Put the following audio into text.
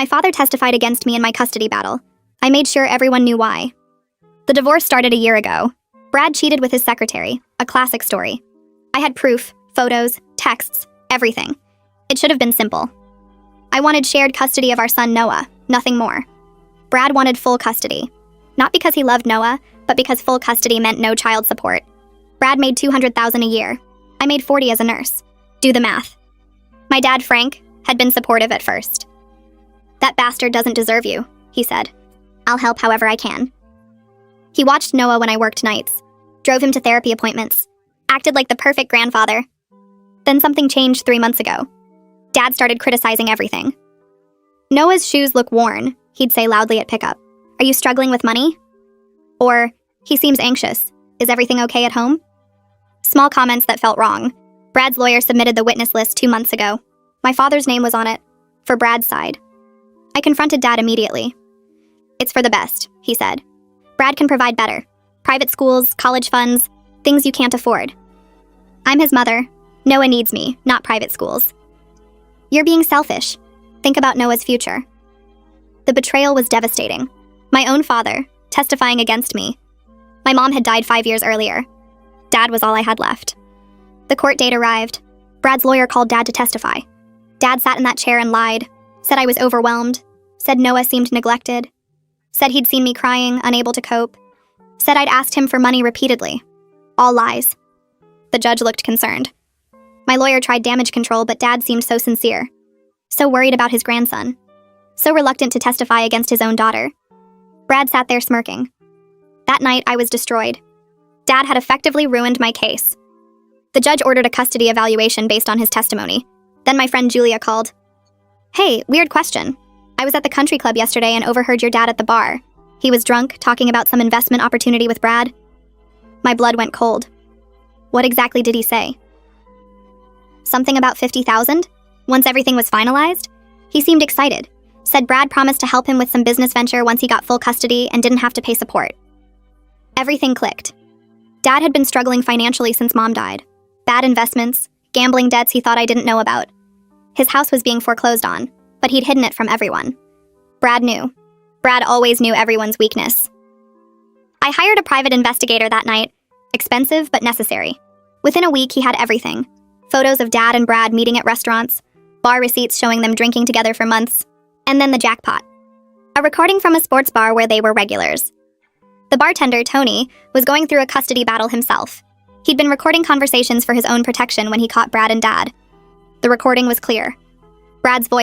my father testified against me in my custody battle. I made sure everyone knew why. The divorce started a year ago. Brad cheated with his secretary, a classic story. I had proof, photos, texts, everything. It should have been simple. I wanted shared custody of our son Noah, nothing more. Brad wanted full custody. Not because he loved Noah, but because full custody meant no child support. Brad made $200,000 a year. I made $40,000 as a nurse. Do the math. My dad, Frank, had been supportive at first. "That bastard doesn't deserve you," he said. "I'll help however I can." He watched Noah when I worked nights, drove him to therapy appointments, acted like the perfect grandfather. Then something changed 3 months ago. Dad started criticizing everything. "Noah's shoes look worn," he'd say loudly at pickup. "Are you struggling with money?" Or, "He seems anxious. Is everything okay at home?" Small comments that felt wrong. Brad's lawyer submitted the witness list 2 months ago. My father's name was on it, for Brad's side. I confronted Dad immediately. "It's for the best," he said. "Brad can provide better. Private schools, college funds, things you can't afford. I'm his mother. Noah needs me, not private schools." "You're being selfish. Think about Noah's future." The betrayal was devastating. My own father, testifying against me. My mom had died 5 years earlier. Dad was all I had left. The court date arrived. Brad's lawyer called Dad to testify. Dad sat in that chair and lied, said I was overwhelmed, said Noah seemed neglected, said he'd seen me crying, unable to cope, said I'd asked him for money repeatedly. All lies. The judge looked concerned. My lawyer tried damage control, but Dad seemed so sincere, so worried about his grandson, so reluctant to testify against his own daughter. Brad sat there smirking. That night, I was destroyed. Dad had effectively ruined my case. The judge ordered a custody evaluation based on his testimony. Then my friend Julia called. "Hey, weird question. I was at the country club yesterday and overheard your dad at the bar. He was drunk, talking about some investment opportunity with Brad." My blood went cold. "What exactly did he say?" "Something about 50,000? Once everything was finalized?" He seemed excited. Said Brad promised to help him with some business venture once he got full custody and didn't have to pay support. Everything clicked. Dad had been struggling financially since Mom died. Bad investments, gambling debts he thought I didn't know about. His house was being foreclosed on, but he'd hidden it from everyone. Brad knew. Brad always knew everyone's weakness. I hired a private investigator that night. Expensive, but necessary. Within a week, he had everything. Photos of Dad and Brad meeting at restaurants, bar receipts showing them drinking together for months, and then the jackpot. A recording from a sports bar where they were regulars. The bartender, Tony, was going through a custody battle himself. He'd been recording conversations for his own protection when he caught Brad and Dad. The recording was clear. Brad's voice